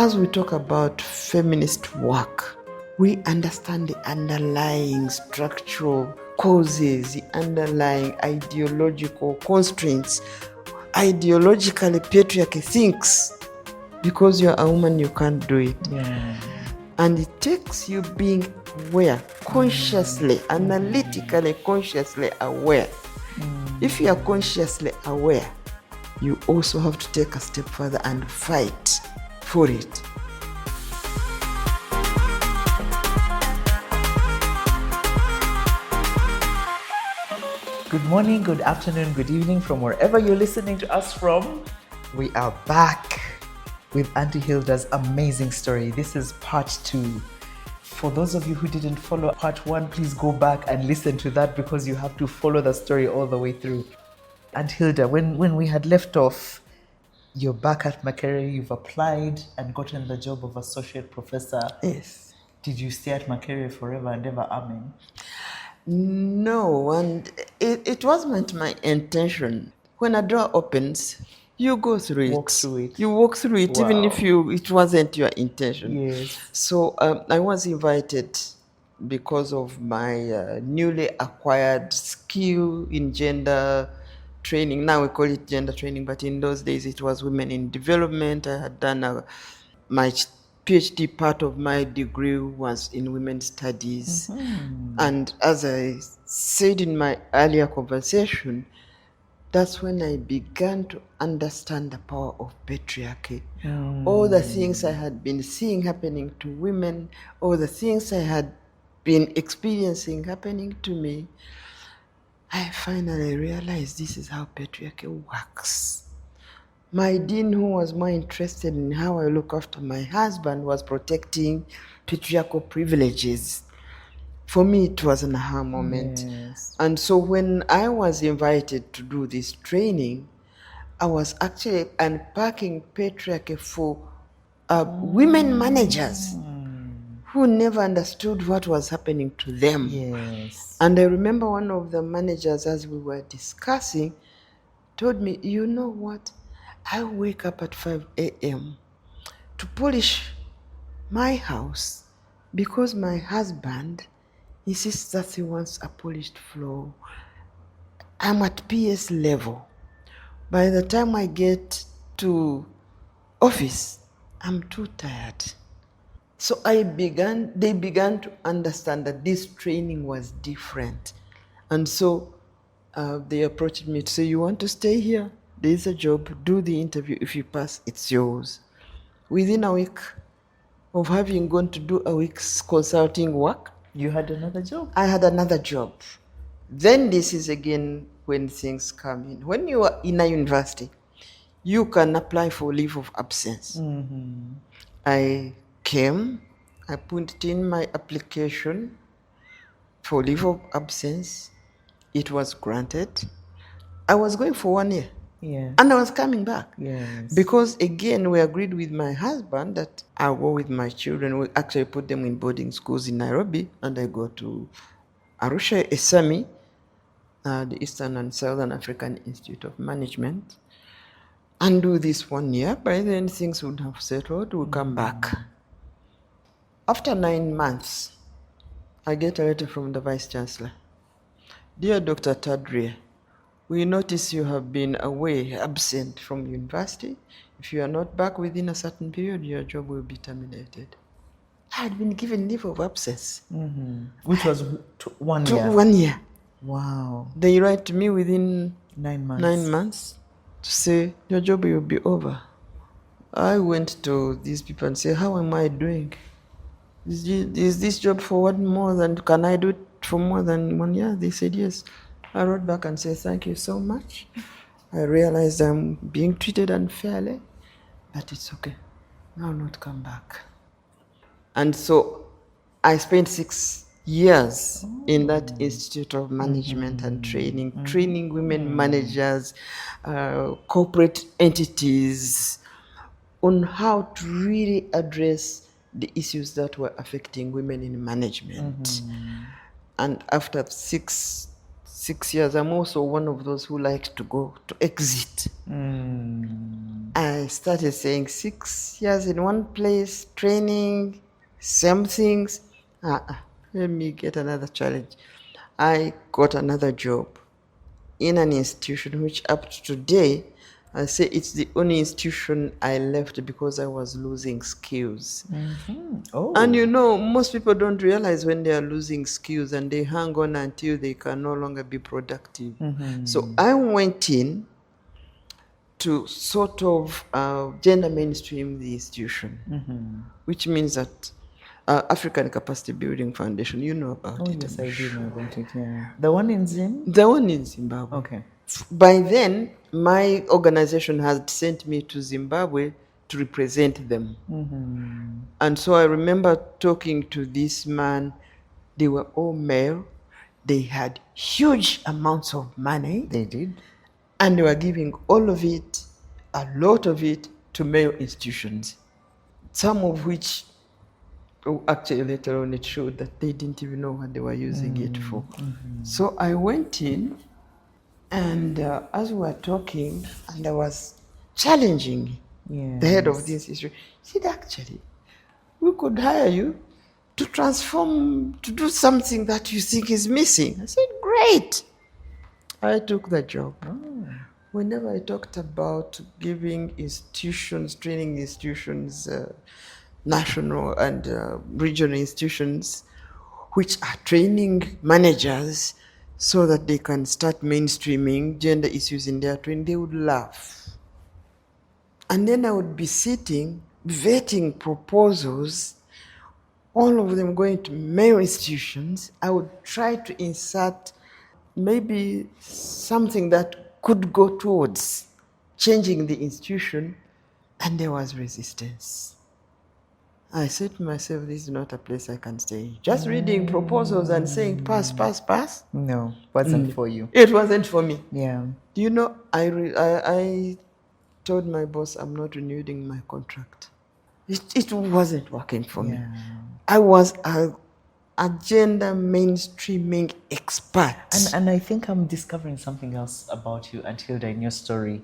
As we talk about feminist work, we understand the underlying structural causes, the underlying ideological constraints. Ideologically, patriarchy thinks because you're a woman, you can't do it. Yeah. And it takes you being aware, consciously, analytically, consciously aware. If you are consciously aware, you also have to take a step further and fight for it. Good morning, good afternoon, good evening from wherever you're listening to us from. We are back with Auntie Hilda's amazing story. This is part 2. For those of you who didn't follow part 1, please go back and listen to that because you have to follow the story all the way through. Auntie Hilda, when we had left off, you're back at Makerere, you've applied and gotten the job of associate professor. Yes. Did you stay at Makerere forever and ever? Amen. No, and it wasn't my intention. When a door opens, you go through it. Walk through it. You walk through it, even if it wasn't your intention. Yes. So I was invited because of my newly acquired skill in gender training. Now we call it gender training, but in those days it was women in development. I had done my PhD. Part of my degree was in women's studies. And as I said in my earlier conversation, that's when I began to understand the power of patriarchy. All the things I had been seeing happening to women, all the things I had been experiencing happening to me, I finally realized this is how patriarchy works. My dean, who was more interested in how I look after my husband, was protecting patriarchal privileges. For me, it was an aha moment. Yes. And so when I was invited to do this training, I was actually unpacking patriarchy for women managers who never understood what was happening to them. Yes. And I remember one of the managers, as we were discussing, told me, you know what? I wake up at 5 a.m. to polish my house because my husband insists that he wants a polished floor. I'm at PS level. By the time I get to office, I'm too tired. So they began to understand that this training was different. And so they approached me to say, you want to stay here? There's a job, do the interview. If you pass, it's yours. Within a week of having gone to do a week's consulting work, You had another job? I had another job. Then this is again when things come in. When you are in a university, you can apply for leave of absence. I came, I put in my application for leave of absence. It was granted. I was going for 1 year. Yeah. And I was coming back. Yes. Because again, we agreed with my husband that I'll go with my children. We actually put them in boarding schools in Nairobi, and I go to Arusha, ESAMI, the Eastern and Southern African Institute of Management, and do this 1 year. By then, things would have settled. We'll come back. After 9 months, I get a letter from the Vice Chancellor. Dear Dr. Tadria, we notice you have been away, absent from university. If you are not back within a certain period, your job will be terminated. I had been given leave of absence. Which was 1 Took year? 1 year. Wow. They write to me within 9 months. 9 months to say, your job will be over. I went to these people and said, how am I doing? Is this job for what more than, can I do it for more than 1 year? They said, yes. I wrote back and said, thank you so much. I realized I'm being treated unfairly, but it's okay. I'll not come back. And so I spent 6 years in that Institute of Management and Training, training women managers, corporate entities on how to really address the issues that were affecting women in management. And after 6 years. I'm also one of those who likes to go to exit. I started saying 6 years in one place, training, same things. Let me get another challenge. I got another job in an institution which up to today, I say it's the only institution I left because I was losing skills. Oh. And you know, most people don't realize when they are losing skills and they hang on until they can no longer be productive. So I went in to sort of gender mainstream the institution, which means that African Capacity Building Foundation, you know about it. Yes, I do know about it, yeah. The one in Zim? The one in Zimbabwe. Okay. By then, my organization had sent me to Zimbabwe to represent them. And so I remember talking to this man. They were all male. They had huge amounts of money. They did. And they were giving all of it, a lot of it, to male institutions. Some of which, actually later on it showed that they didn't even know what they were using it for. So I went in, and as we were talking, and I was challenging the head of the institution, he said, actually, we could hire you to transform, to do something that you think is missing. I said, great. I took the job. Whenever I talked about giving institutions, training institutions, national and regional institutions, which are training managers so that they can start mainstreaming gender issues in their training, they would laugh. And then I would be sitting, vetting proposals, all of them going to male institutions. I would try to insert maybe something that could go towards changing the institution, and there was resistance. I said to myself, this is not a place I can stay. Just reading proposals and saying pass, pass, pass. No, wasn't for you. It wasn't for me. Yeah. Do you know, I told my boss I'm not renewing my contract. It wasn't working for me. I was a gender mainstreaming expert. And I think I'm discovering something else about you, Aunt Hilda, in your story.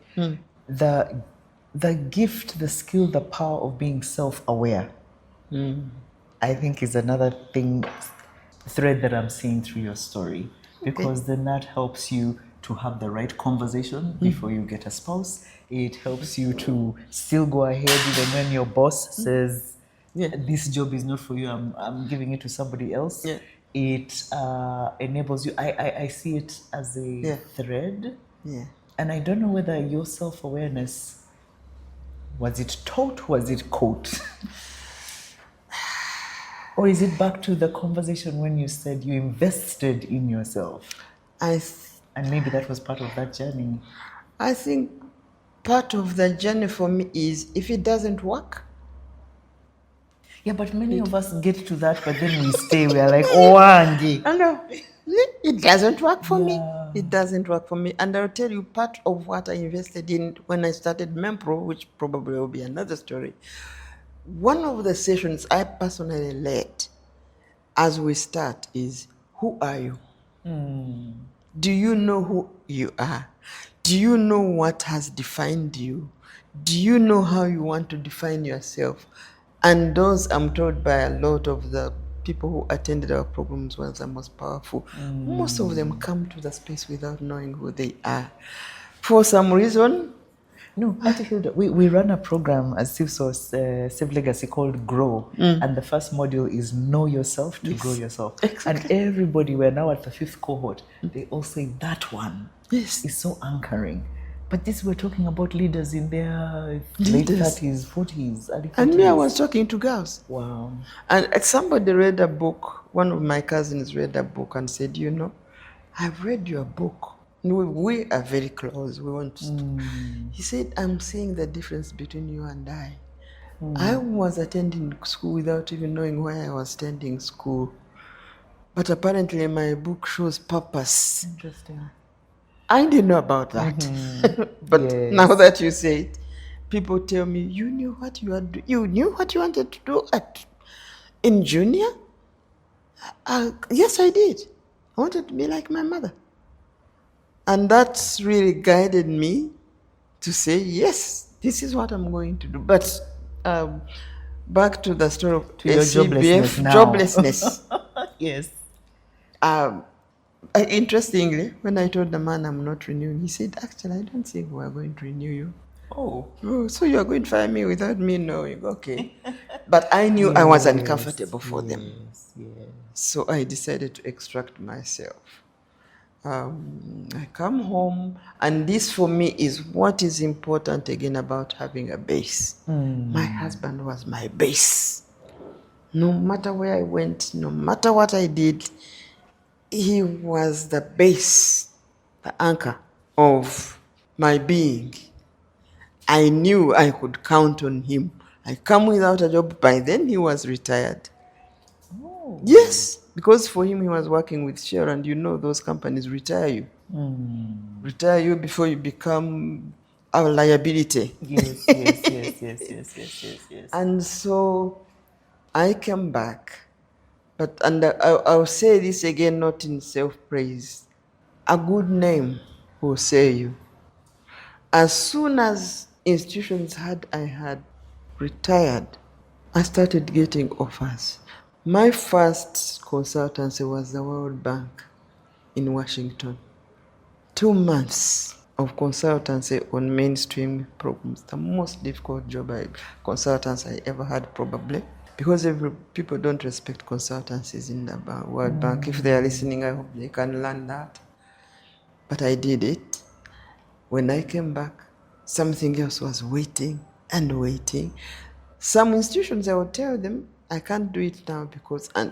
The gift, the skill, the power of being self-aware, I think is another thread that I'm seeing through your story. Because then that helps you to have the right conversation before you get a spouse. It helps you to still go ahead even when your boss says, this job is not for you, I'm giving it to somebody else. It enables you. I see it as a thread. And I don't know whether your self-awareness, was it taught, was it caught? Or is it back to the conversation when you said you invested in yourself? And maybe that was part of that journey. I think part of the journey for me is, if it doesn't work. Yeah, but many of us get to that, but then we stay. We are like, oh, Angie. I know. It doesn't work for me. It doesn't work for me. And I'll tell you part of what I invested in when I started Mempro, which probably will be another story. One of the sessions I personally led as we start is, who are you? Do you know who you are? Do you know what has defined you? Do you know how you want to define yourself? And those, I'm told by a lot of the people who attended our programs, were the most powerful. Most of them come to the space without knowing who they are. For some reason. No, Auntie Hilda, we run a program as Civ Legacy called Grow. And the first module is Know Yourself to Grow Yourself. And everybody, we're now at the 5th cohort, they all say that one is so anchoring. But this, we're talking about leaders in their late 30s, 40s, early 40s. And me, I was talking to girls. Wow. And somebody read a book, one of my cousins read a book and said, you know, I've read your book. We are very close. We want to. He said, I'm seeing the difference between you and I. I was attending school without even knowing why I was attending school. But apparently my book shows purpose. Interesting. I didn't know about that. But now that you say it, people tell me, you knew what you had. You knew what you wanted to do in junior? Yes, I did. I wanted to be like my mother. And that's really guided me to say, yes, this is what I'm going to do. But um, back to the story of To your joblessness SCBF, now. joblessness. Yes. Interestingly, when I told the man I'm not renewing, he said, actually, I don't think we're going to renew you. Oh. Oh, so you're going to fire me without me knowing? Okay. But I knew I was Yes, uncomfortable for them. yes. So I decided to extract myself. I come home, and this for me is what is important again about having a base. My husband was my base. No matter where I went, no matter what I did, he was the base, the anchor of my being. I knew I could count on him. I come without a job. By then, he was retired. Oh. Yes, because for him, he was working with Shell, and you know those companies retire you. Retire you before you become a liability. Yes, yes. And so I came back. But and I'll say this again, not in self-praise. A good name will say you. As soon as institutions I had retired, I started getting offers. My first consultancy was the World Bank in Washington. 2 months of consultancy on mainstream programs, the most difficult consultancy I ever had, probably, because people don't respect consultancies in the World Bank. If they are listening, I hope they can learn that. But I did it. When I came back, something else was waiting and waiting. Some institutions, I would tell them, I can't do it now because I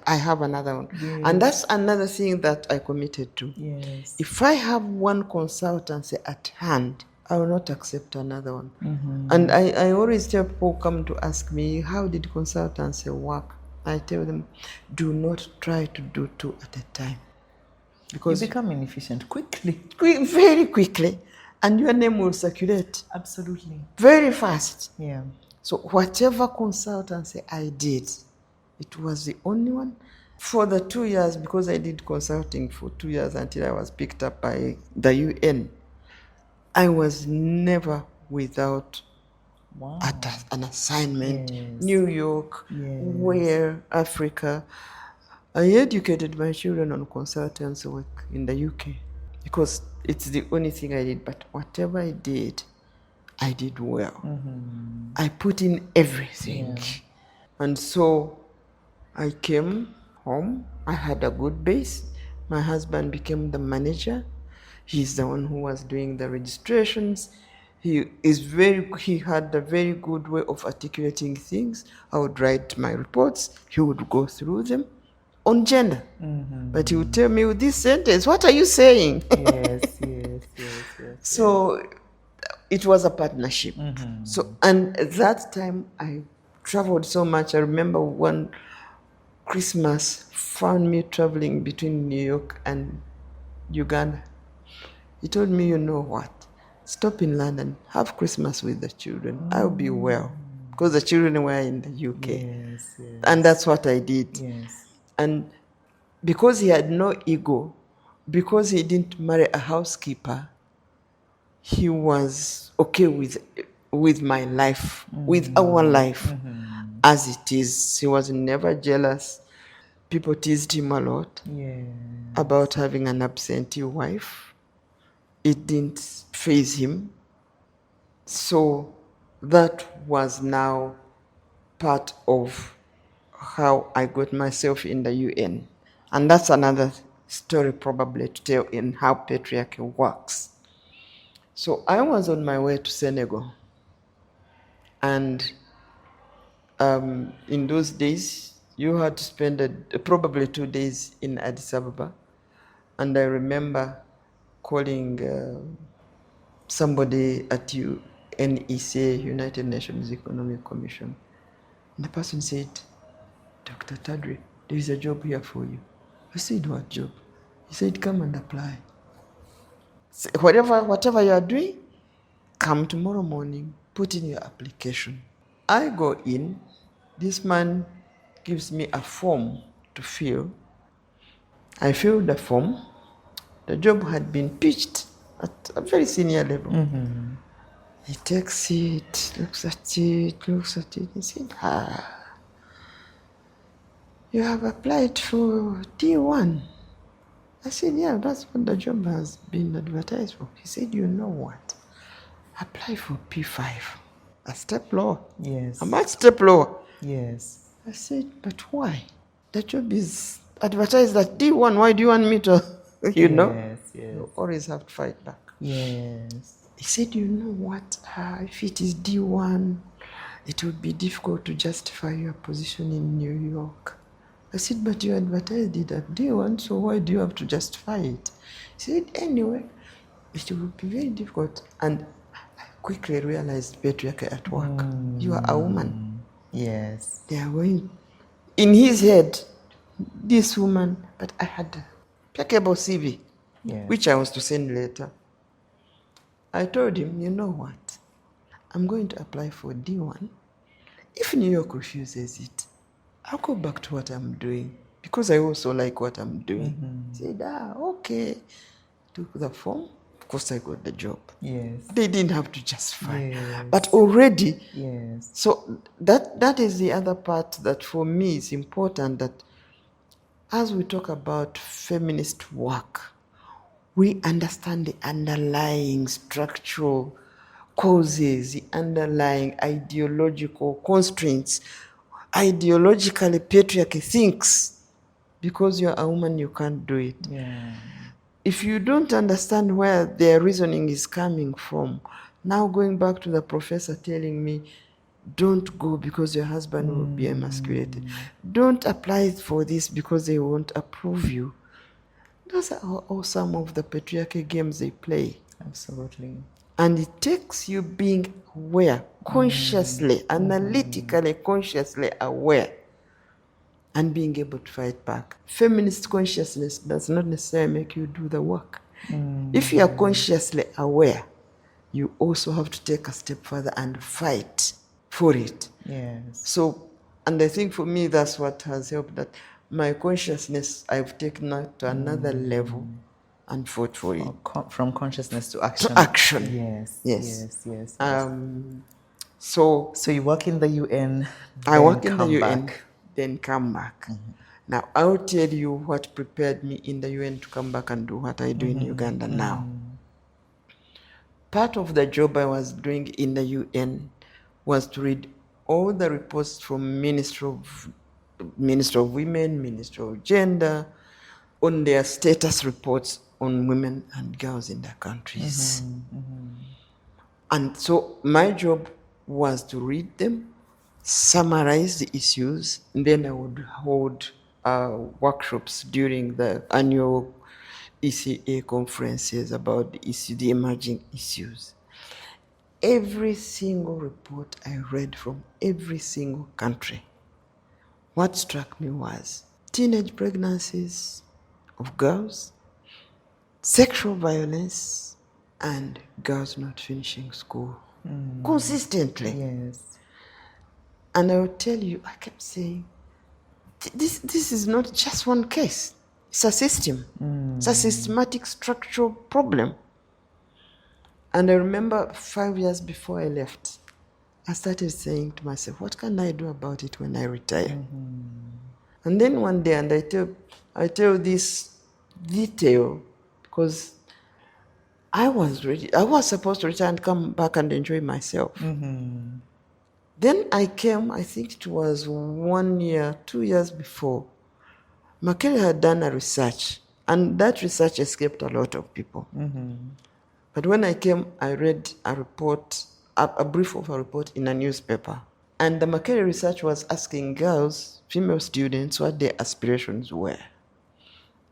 have another one. Yes. And that's another thing that I committed to. Yes. If I have one consultancy at hand, I will not accept another one. And I always tell people who come to ask me, how did consultancy work? I tell them, do not try to do two at a time. Because you become inefficient quickly. Very quickly. And your name will circulate. Absolutely. Very fast. Yeah. So whatever consultancy I did, it was the only one. For the 2 years, because I did consulting for 2 years until I was picked up by the UN, I was never without an assignment. Yes. New York, where Africa. I educated my children on consultancy work in the UK because it's the only thing I did. But whatever I did well. I put in everything. Yeah. And so I came home. I had a good base. My husband became the manager. He's the one who was doing the registrations. He had a very good way of articulating things. I would write my reports. He would go through them on gender. But he would tell me, with this sentence, what are you saying? Yes. So it was a partnership. So, and at that time I traveled so much. I remember one Christmas found me traveling between New York and Uganda. He told me, you know what? Stop in London, have Christmas with the children. I'll be well. Because the children were in the UK. Yes. And that's what I did. Yes. And because he had no ego, because he didn't marry a housekeeper, he was okay with my life, with our life as it is. He was never jealous. People teased him a lot about having an absentee wife. It didn't faze him. So that was now part of how I got myself in the UN. And that's another story probably to tell in how patriarchy works. So I was on my way to Senegal. And in those days, you had to spend probably 2 days in Addis Ababa. And I remember calling somebody at UNECA, United Nations Economic Commission. And the person said, Dr. Tadria, there is a job here for you. I said, what job? He said, come and apply. So whatever you are doing, come tomorrow morning, put in your application. I go in, this man gives me a form to fill. I fill the form, The job had been pitched at a very senior level. He takes it, looks at it. He said, you have applied for D1. I said, yeah, that's what the job has been advertised for. He said, you know what? Apply for P5, a step lower. Yes. A much step lower. Yes. I said, but why? The job is advertised at D1. Why do you want me to, know? Yes. You always have to fight back. Yes. He said, you know what? If it is D1, it would be difficult to justify your position in New York. I said, but you advertised it at D1, so why do you have to justify it? He said, anyway, it would be very difficult. And I quickly realized patriarchy at work. You are a woman. Yes. They are going, in his head, this woman, but I had a impeccable CV, which I was to send later. I told him, you know what? I'm going to apply for D1. If New York refuses it, I'll go back to what I'm doing because I also like what I'm doing. He said, okay. Took the form. Of course, I got the job. Yes. They didn't have to justify. Yes. But already, yes. So that is the other part that for me is important, that as we talk about feminist work, we understand the underlying structural causes, the underlying ideological constraints. Ideologically, patriarchy thinks because you're a woman, you can't do it. Yeah. If you don't understand where their reasoning is coming from, now going back to the professor telling me, don't go because your husband will be emasculated. Don't apply for this because they won't approve you. Those are all some of the patriarchy games they play. Absolutely. And it takes you being aware, consciously, analytically, consciously aware, and being able to fight back. Feminist consciousness does not necessarily make you do the work. If you are consciously aware, you also have to take a step further and fight for it. Yes. So, and I think for me, that's what has helped, that my consciousness, I've taken it to another level and fought for it. From consciousness to action. To action. Yes. So you work in the UN, I work in the UN, back. then come back. Now, I will tell you what prepared me in the UN to come back and do what I do in Uganda now. Part of the job I was doing in the UN was to read all the reports from Minister of Women, Minister of Gender, on their status reports on women and girls in their countries. And so my job was to read them, summarize the issues, and then I would hold workshops during the annual ECA conferences about the emerging issues. Every single report I read from every single country, what struck me was teenage pregnancies of girls, sexual violence, and girls not finishing school consistently. Yes. And I will tell you, I kept saying, this is not just one case. It's a system. It's a systematic structural problem. And I remember 5 years before I left, I started saying to myself, what can I do about it when I retire? And then one day, and I tell this detail because I was ready. I was supposed to retire and come back and enjoy myself. Then I came, I think it was 1 year, 2 years before. Makere had done a research, and that research escaped a lot of people. But when I came, I read a report, a brief of a report in a newspaper. And the Makere research was asking girls, female students, what their aspirations were.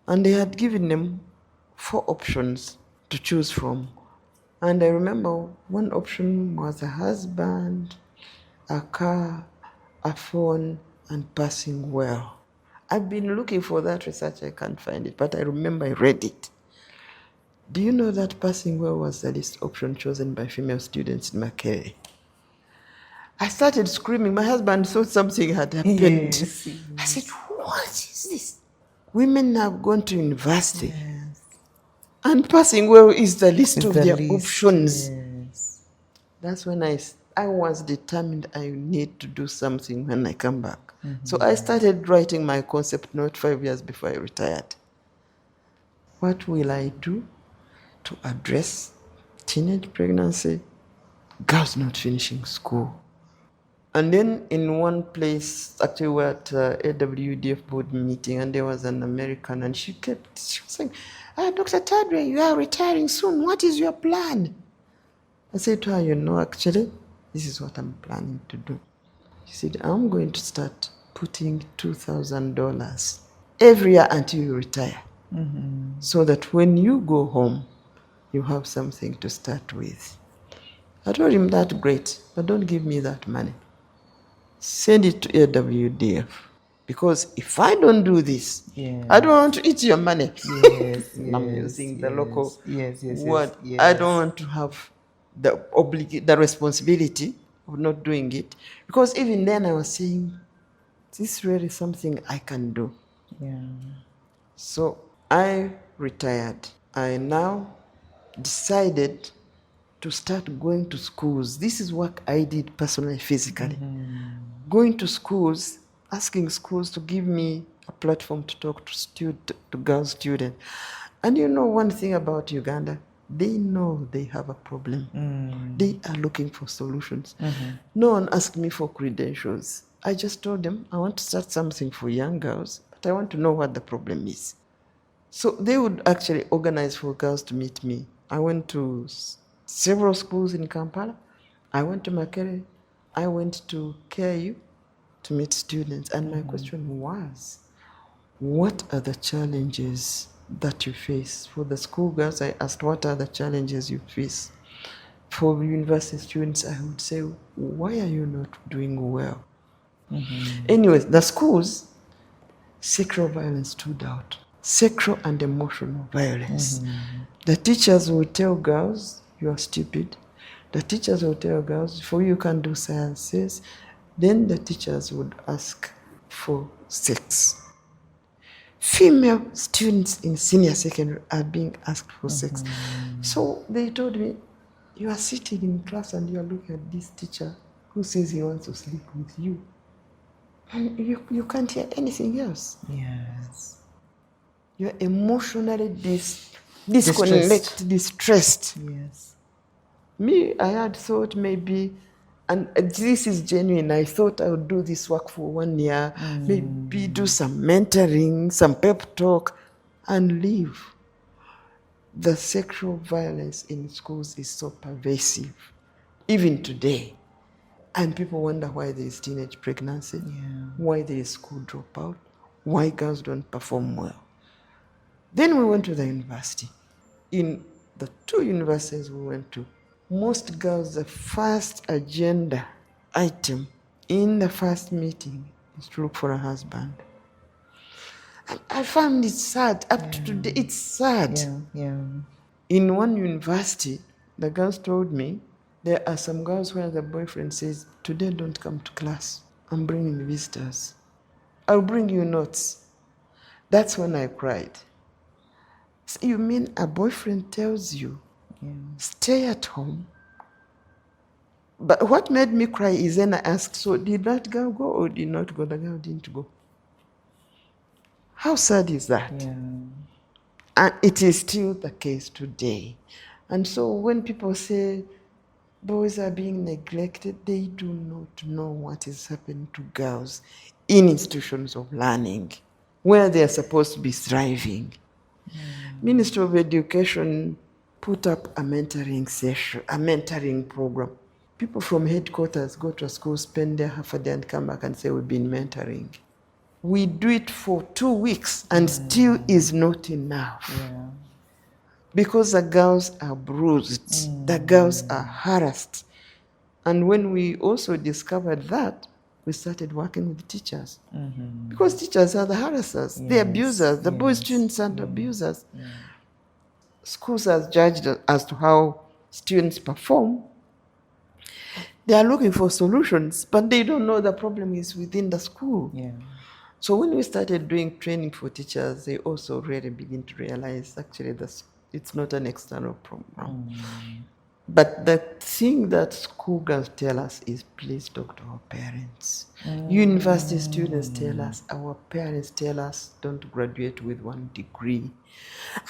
And they had given them 4 options to choose from. And I remember one option was a husband, a car, a phone, and passing well. I've been looking for that research, I can't find it, but I remember I read it. Do you know that passing well was the least option chosen by female students in Makere? I started screaming. My husband thought something had happened. Yes. I said, what is this? Women have gone to university. Yes. And passing well is the least It's of the their least. options. Yes. That's when I was determined I need to do something when I come back. So I started writing my concept note 5 years before I retired. What will I do to address teenage pregnancy, girls not finishing school? And then in one place, actually we're at AWDF board meeting, and there was an American, and she was saying, Dr. Tadria, you are retiring soon. What is your plan? I said to her, actually, this is what I'm planning to do. She said, I'm going to start putting $2,000 every year until you retire, so that when you go home, you have something to start with. I told him, that's great, but don't give me that money. Send it to AWDF. Because if I don't do this, I don't want to eat your money. Yes, I'm using the local yes. word. I don't want to have the responsibility of not doing it. Because even then I was saying, this is really something I can do. Yeah. So I retired. I now decided to start going to schools. This is what I did personally, physically. Going to schools, asking schools to give me a platform to talk to girl students. And one thing about Uganda, they know they have a problem. They are looking for solutions. No one asked me for credentials. I just told them, I want to start something for young girls, but I want to know what the problem is. So they would actually organize for girls to meet me. I went to several schools in Kampala. I went to Makerere. I went to KU to meet students. And my question was, what are the challenges that you face? For the schoolgirls, I asked, what are the challenges you face? For university students, I would say, why are you not doing well? Anyways, the schools, sexual violence stood out. Sexual and emotional violence. The teachers will tell girls, you are stupid. The teachers will tell girls, for you can do sciences. Then the teachers would ask for sex. Female students in senior secondary are being asked for sex. So they told me, you are sitting in class and you are looking at this teacher who says he wants to sleep with you. And you can't hear anything else. Yes. You're emotionally disconnected, distressed. Yes. Me, I had thought maybe, and this is genuine, I thought I would do this work for 1 year, maybe do some mentoring, some pep talk, and leave. The sexual violence in schools is so pervasive, even today. And people wonder why there is teenage pregnancy, why there is school dropout, why girls don't perform well. Then we went to the university. In the 2 universities we went to, most girls, the first agenda item in the first meeting is to look for a husband. And I found it sad. Up to today, it's sad. Yeah. In one university, the girls told me there are some girls where the boyfriend says, today don't come to class. I'm bringing visitors. I'll bring you notes. That's when I cried. So you mean a boyfriend tells you, stay at home? But what made me cry is then I asked, so did that girl go or did not go? The girl didn't go. How sad is that? Yeah. And it is still the case today. And so when people say boys are being neglected, they do not know what is happening to girls in institutions of learning, where they are supposed to be thriving. Ministry of Education put up a mentoring session, a mentoring program. People from headquarters go to a school, spend their half a day and come back and say, we've been mentoring. We do it for 2 weeks and still is not enough. Yeah. Because the girls are bruised, the girls are harassed. And when we also discovered that, we started working with teachers. Because teachers are the harassers, the abusers, the boy students are the abusers. Schools are judged as to how students perform. They are looking for solutions, but they don't know the problem is within the school. Yeah. So when we started doing training for teachers, they also really begin to realize actually the It's not an external program. But the thing that schoolgirls tell us is please talk to our parents. University students tell us, our parents tell us, don't graduate with 1 degree.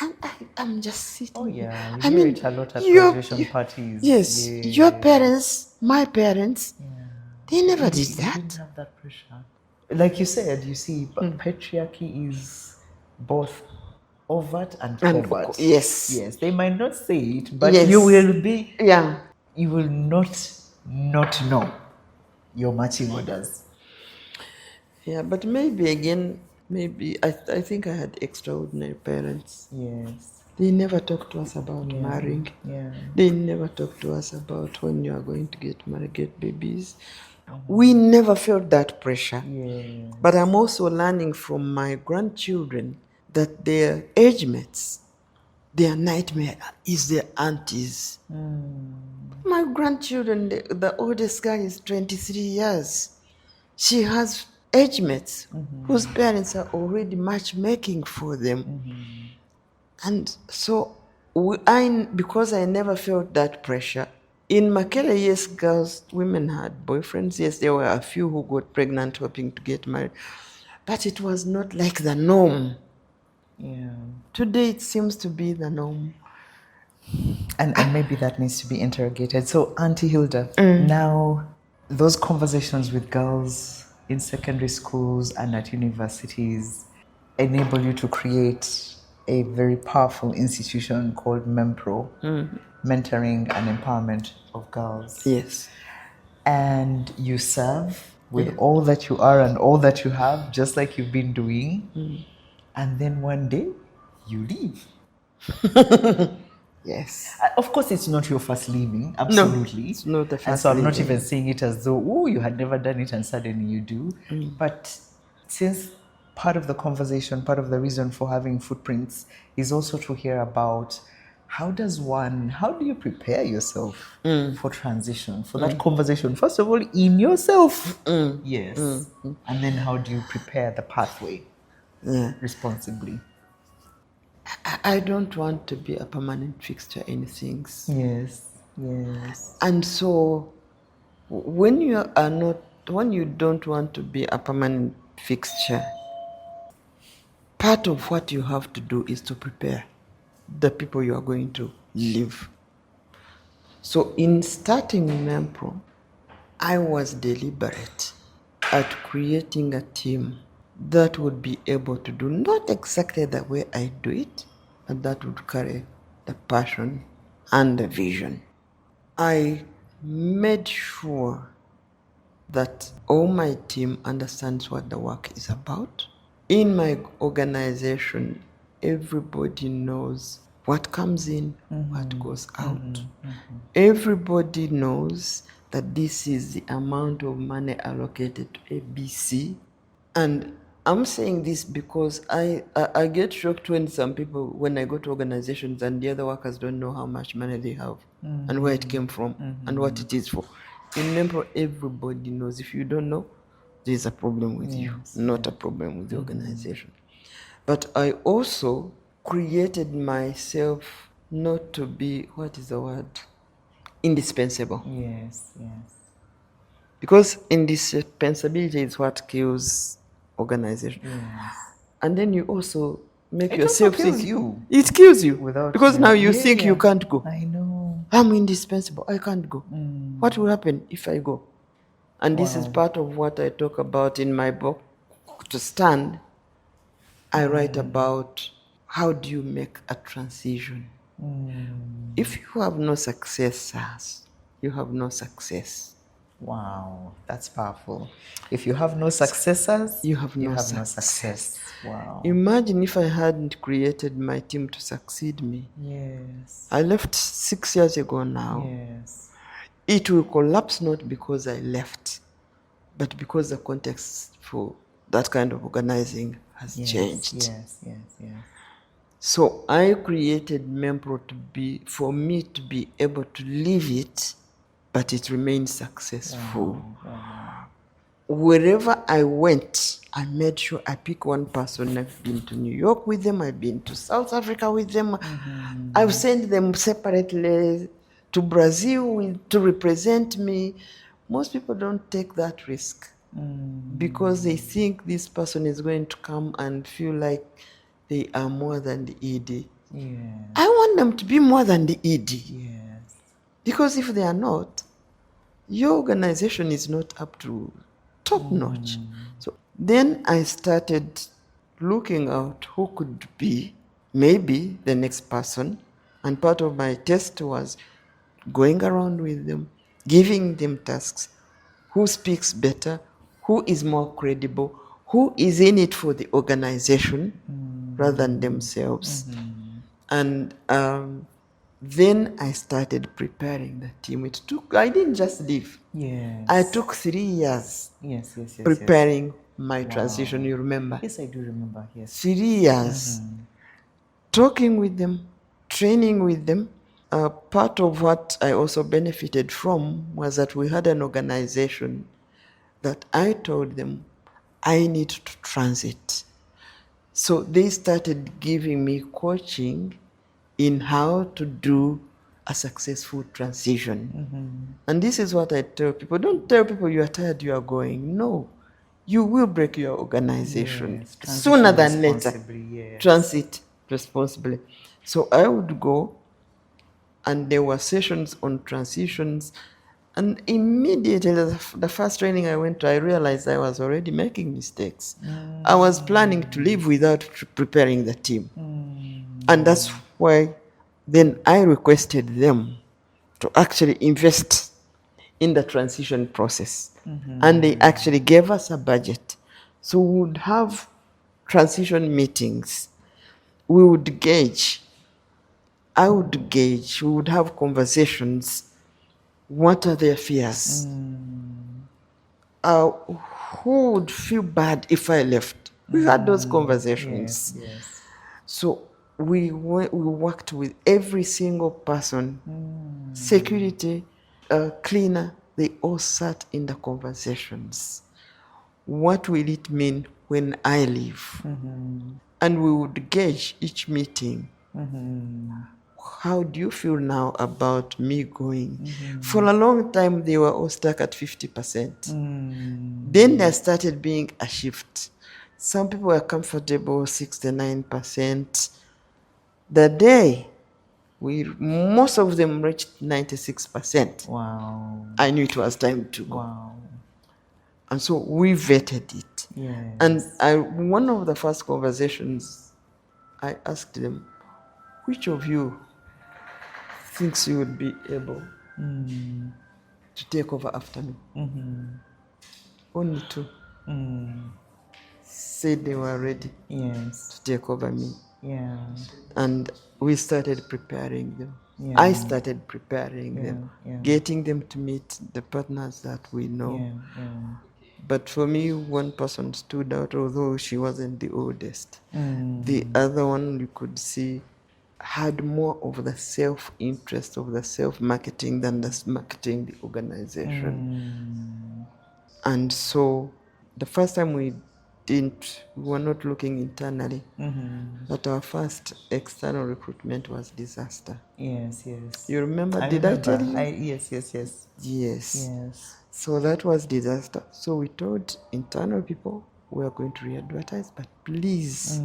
And I'm just sitting Oh yeah, we I hear mean, it a lot at your- graduation parties. Yes, your parents, my parents, they never did We that. didn't have that pressure. Like you said, you see, patriarchy is both overt and And covert. yes. They might not say it, but Yes. you will be. Yeah. You will not know your marching orders. Yeah, but maybe again, I think I had extraordinary parents. Yes. They never talked to us about marrying. Yeah. They never talked to us about when you are going to get married, get babies. We never felt that pressure. Yeah. But I'm also learning from my grandchildren that their age mates, their nightmare is their aunties. My grandchildren, the oldest guy is 23 years. She has age mates whose parents are already matchmaking for them. And so, because I never felt that pressure, in Makele, yes, women had boyfriends. Yes, there were a few who got pregnant hoping to get married. But it was not like the norm. Yeah. Today, it seems to be the norm. And maybe that needs to be interrogated. So, Auntie Hilda, now those conversations with girls in secondary schools and at universities enable you to create a very powerful institution called MEMPRO, Mentoring and Empowerment of Girls. Yes. And you serve with all that you are and all that you have, just like you've been doing. And then one day, you leave. Yes. Of course, it's not your first leaving, absolutely. No, it's not the first And so I'm not leaving. even seeing it as though, oh, you had never done it and suddenly you do. But since part of the conversation, part of the reason for having footprints is also to hear about how do you prepare yourself for transition, for that conversation? First of all, in yourself. Yes. And then how do you prepare the pathway responsibly? I don't want to be a permanent fixture in things. Yes. And so when you don't want to be a permanent fixture, part of what you have to do is to prepare the people you are going to live. So in starting MEMPRO, I was deliberate at creating a team that would be able to do not exactly the way I do it, but that would carry the passion and the vision. I made sure that all my team understands what the work is about. In my organization, everybody knows what comes in, what goes out. Everybody knows that this is the amount of money allocated to ABC. And I'm saying this because I get shocked when I go to organizations and the other workers don't know how much money they have and where it came from and what it is for. In MEMPRO, everybody knows. If you don't know, there's a problem with you, not a problem with the organization. But I also created myself not to be, indispensable. Yes. Because indispensability is what kills organization. And then you also make yourself also kills think you. It kills you. Without because you. now you think you can't go. I know. I'm indispensable. I can't go. What will happen if I go? And this is part of what I talk about in my book, To Stand. I write about how do you make a transition. If you have no successors, you have no success. Wow, that's powerful. If you have no successors, You have no success. Wow. Imagine if I hadn't created my team to succeed me. Yes. I left 6 years ago now. Yes. It will collapse not because I left, but because the context for that kind of organizing has changed. Yes. So I created MEMPRO for me to be able to live it, but it remains successful. Wow. wherever I went, I made sure I pick one person. I've been to New York with them. I've been to South Africa with them. I've sent them separately to Brazil to represent me. Most people don't take that risk because they think this person is going to come and feel like they are more than the ED. I want them to be more than the ED. Because if they are not, your organization is not up to top notch. So then I started looking out who could be maybe the next person. And part of my test was going around with them, giving them tasks. Who speaks better? Who is more credible? Who is in it for the organization rather than themselves? And then I started preparing the team. I didn't just leave. I took 3 years preparing my transition, you remember? Yes, I do remember, 3 years. Talking with them, training with them. Part of what I also benefited from was that we had an organization that I told them I need to transit. So they started giving me coaching in how to do a successful transition. And this is what I tell people. Don't tell people you are tired, you are going. No. You will break your organization sooner than later. Transit responsibly. So I would go, and there were sessions on transitions. And immediately, the first training I went to, I realized I was already making mistakes. I was planning to leave without preparing the team. And that's why then I requested them to actually invest in the transition process. And they actually gave us a budget. So we would have transition meetings. We would gauge. I would gauge. We would have conversations. What are their fears? Who would feel bad if I left? We had those conversations. So we worked with every single person, security, cleaner, they all sat in the conversations. What will it mean when I leave? And we would gauge each meeting. How do you feel now about me going? For a long time, they were all stuck at 50%. Then there started being a shift. Some people were comfortable, 69%. The day most of them reached 96%. I knew it was time to go. And so we vetted it. And one of the first conversations, I asked them, which of you thinks you would be able to take over after me? Only 2 said they were ready to take over me. And we started preparing them. I started preparing them, getting them to meet the partners that we know. But for me, one person stood out, although she wasn't the oldest. The other one, you could see, had more of the self-interest of the self-marketing than the marketing the organization. And so the first time we were not looking internally, but our first external recruitment was disaster. You remember? I tell you? Yes. So that was disaster. So we told internal people, we are going to re-advertise, but please,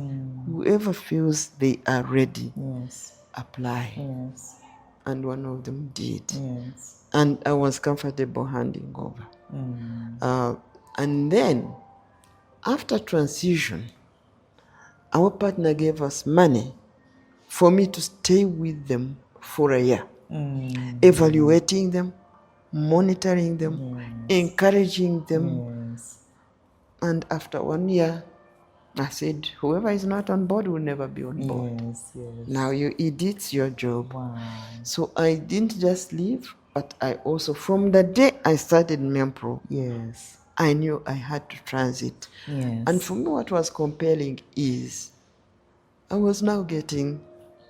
whoever feels they are ready, apply. And one of them did. And I was comfortable handing over. And then, after transition, our partner gave us money for me to stay with them for a year, evaluating them, monitoring them, encouraging them. And after 1 year, I said, whoever is not on board will never be on board. Now it's your job. So I didn't just leave, but I also, from the day I started Mempro, I knew I had to transit. And for me, what was compelling is I was now getting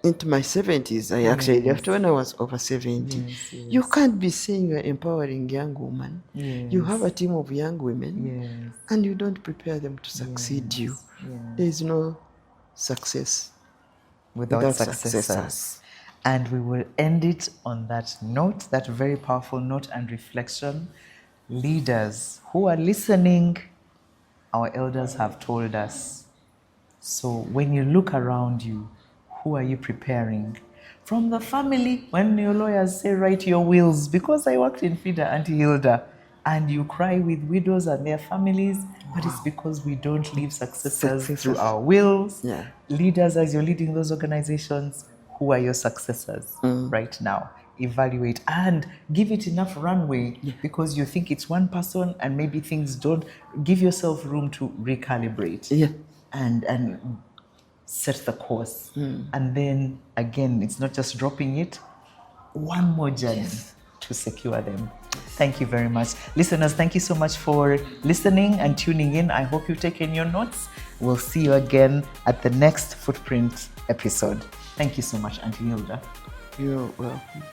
into my 70s. I actually left when I was over 70. Yes, yes. You can't be saying you're empowering young women. Yes. You have a team of young women, Yes. and you don't prepare them to succeed you. Yes. There is no success Without successors. successors. And we will end it on that note, that very powerful note and reflection. Leaders who are listening, our elders have told us. So when you look around you, who are you preparing? From the family, when your lawyers say write your wills, because I worked in FIDA, Auntie Hilda, and you cry with widows and their families, but it's because we don't leave successors through our wills. Yeah. Leaders, as you're leading those organizations, who are your successors right now? Evaluate and give it enough runway, because you think it's one person and maybe things don't. Give yourself room to recalibrate. Yeah. And set the course. And then again, it's not just dropping it, one more journey to secure them. Thank you very much. Listeners, thank you so much for listening and tuning in. I hope you've taken your notes. We'll see you again at the next Footprint episode. Thank you so much, Auntie Hilda. You're welcome.